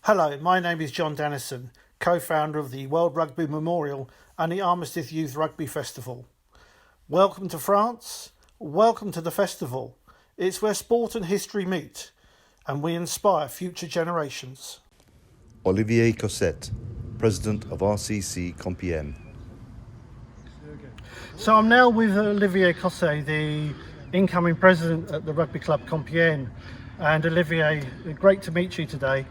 Hello, my name is John Dennison, co-founder of the World Rugby Memorial and the Armistice Youth Rugby Festival. Welcome to France, welcome to the festival. It's where sport and history meet, and we inspire future generations. Olivier Cossette, President of RCC Compiègne. So I'm now with Olivier Cossette, the incoming president at the Rugby Club Compiègne. And Olivier, great to meet you today.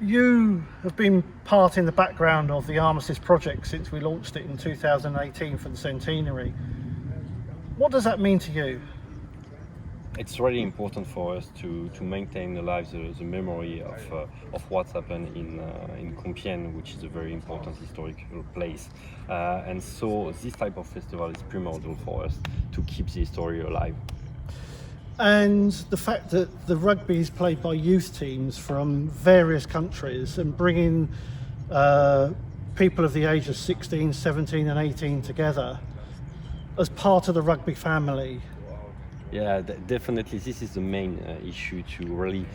You have been part in the background of the Armistice project since we launched it in 2018 for the centenary. What does that mean to you? It's really important for us to maintain alive the memory of what's happened in Compiègne, which is a very important historical place. And so this type of festival is primordial for us to keep the history alive. And the fact that the rugby is played by youth teams from various countries and bringing people of the age of 16, 17 and 18 together as part of the rugby family. Yeah, definitely this is the main issue, to really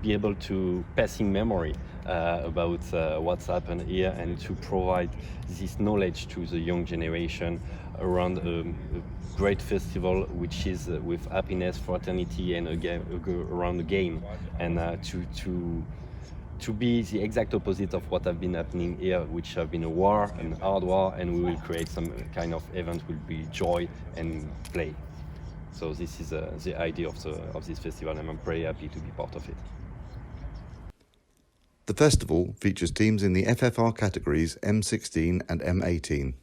be able to passing memory about what's happened here and to provide this knowledge to the young generation around a great festival which is with happiness, fraternity and around the game, and to be the exact opposite of what have been happening here, which have been a war, an hard war, and we will create some kind of event will be joy and play. So this is the idea of this festival, and I'm very happy to be part of it. The festival features teams in the FFR categories M16 and M18.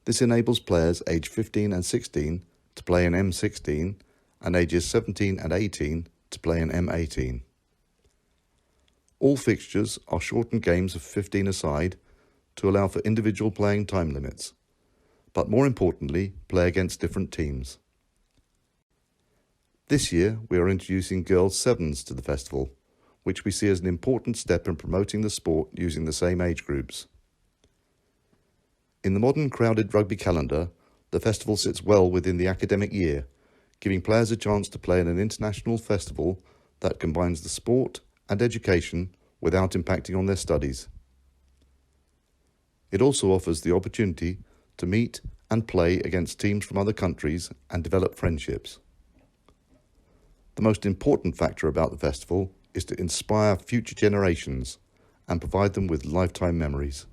This enables players aged 15 and 16 to play in M16 and ages 17 and 18 to play in M18. All fixtures are shortened games of 15 aside to allow for individual playing time limits, but more importantly, play against different teams. This year, we are introducing girls' sevens to the festival, which we see as an important step in promoting the sport using the same age groups. In the modern crowded rugby calendar, the festival sits well within the academic year, giving players a chance to play in an international festival that combines the sport and education without impacting on their studies. It also offers the opportunity to meet and play against teams from other countries and develop friendships. The most important factor about the festival is to inspire future generations and provide them with lifetime memories.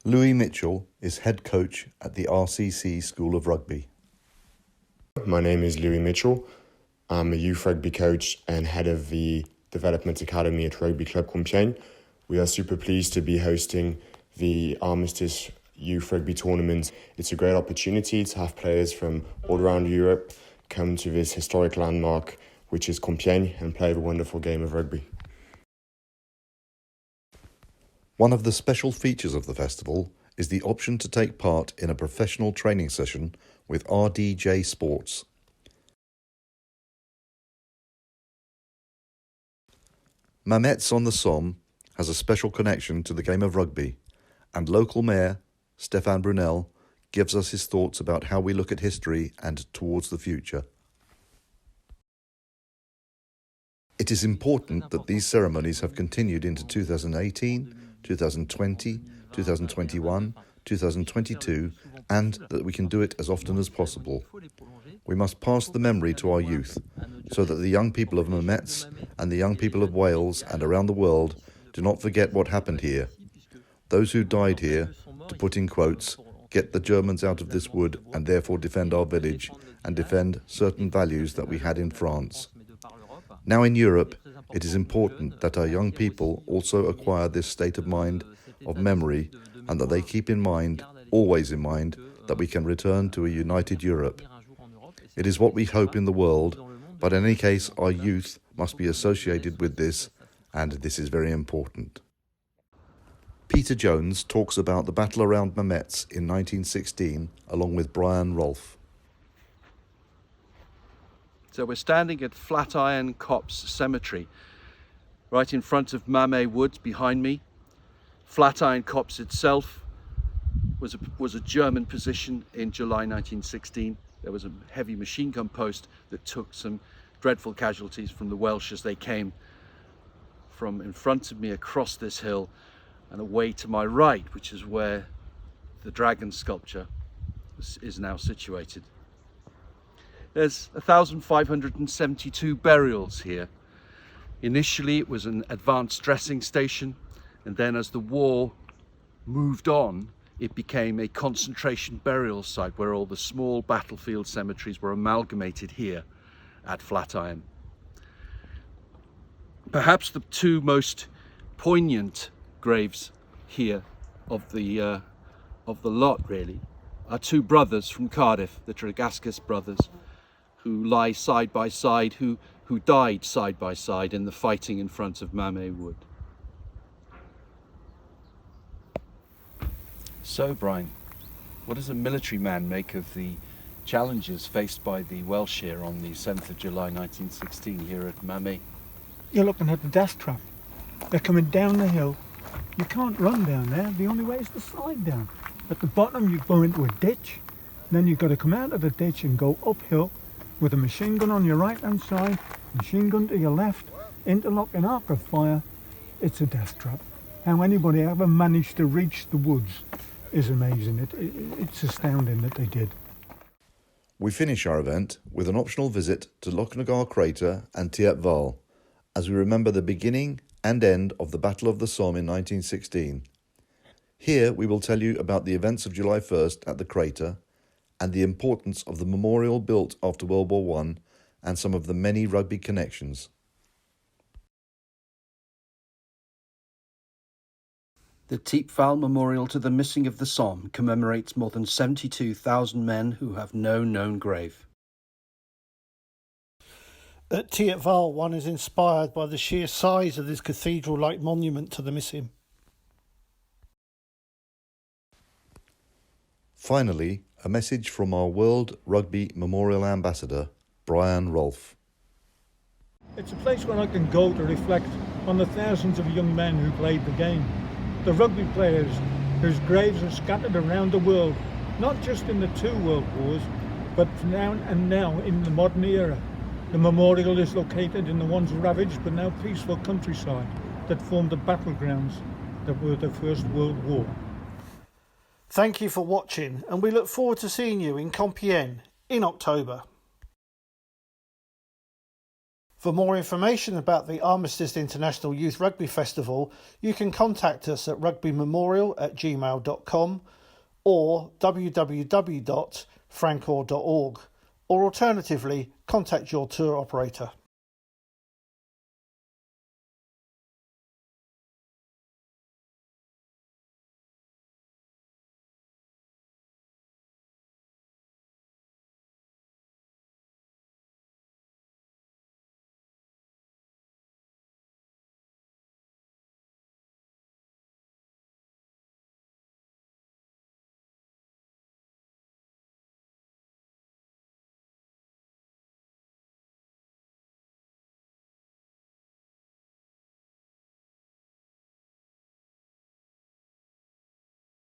Louis Mitchell is head coach at the RCC School of Rugby. My name is Louis Mitchell. I'm a youth rugby coach and head of the Development Academy at Rugby Club Compiègne. We are super pleased to be hosting the Armistice Youth Rugby Tournament. It's a great opportunity to have players from all around Europe come to this historic landmark, which is Compiègne, and play a wonderful game of rugby. One of the special features of the festival is the option to take part in a professional training session with RDJ Sports. Mametz-on-the-Somme has a special connection to the game of rugby, and local mayor Stéphane Brunel gives us his thoughts about how we look at history and towards the future. It is important that these ceremonies have continued into 2018, 2020, 2021, 2022, and that we can do it as often as possible. We must pass the memory to our youth, so that the young people of Mametz and the young people of Wales and around the world do not forget what happened here. Those who died here, to put in quotes, get the Germans out of this wood and therefore defend our village and defend certain values that we had in France. Now in Europe, it is important that our young people also acquire this state of mind, of memory, and that they keep in mind, always in mind, that we can return to a united Europe. It is what we hope in the world, but in any case, our youth must be associated with this, and this is very important. Peter Jones talks about the battle around Mametz in 1916, along with Brian Rolfe. So we're standing at Flatiron Copse Cemetery, right in front of Mamet Woods behind me. Flatiron Copse itself was a German position in July 1916. There was a heavy machine gun post that took some dreadful casualties from the Welsh as they came. from in front of me across this hill and away to my right, which is where the dragon sculpture is now situated. There's 1,572 burials here. Initially it was an advanced dressing station, and then as the war moved on, it became a concentration burial site where all the small battlefield cemeteries were amalgamated here at Flatiron. Perhaps the two most poignant graves here of the lot really are two brothers from Cardiff, the Tregascus brothers, who lie side by side, who died side by side in the fighting in front of Mamay Wood. So, Brian, what does a military man make of the challenges faced by the Welsh here on the 7th of July 1916 here at Mamay? You're looking at the death trap. They're coming down the hill. You can't run down there. The only way is to slide down. At the bottom you go into a ditch. Then you've got to come out of the ditch and go uphill with a machine gun on your right hand side, machine gun to your left, interlocking arc of fire. It's a death trap. How anybody ever managed to reach the woods is amazing. It's astounding that they did. We finish our event with an optional visit to Lochnagar Crater and Tiat Val, as we remember the beginning and end of the Battle of the Somme in 1916. Here we will tell you about the events of July 1st at the crater and the importance of the memorial built after World War I and some of the many rugby connections. The Tiat Val Memorial to the Missing of the Somme commemorates more than 72,000 men who have no known grave. At Tiat Val, one is inspired by the sheer size of this cathedral-like monument to the missing. Finally, a message from our World Rugby Memorial Ambassador, Brian Rolfe. It's a place where I can go to reflect on the thousands of young men who played the game. The rugby players whose graves are scattered around the world, not just in the two world wars, but now in the modern era. The memorial is located in the once ravaged but now peaceful countryside that formed the battlegrounds that were the First World War. Thank you for watching, and we look forward to seeing you in Compiègne in October. For more information about the Armistice International Youth Rugby Festival, you can contact us at rugbymemorial@gmail.com or www.francor.org, or alternatively, contact your tour operator.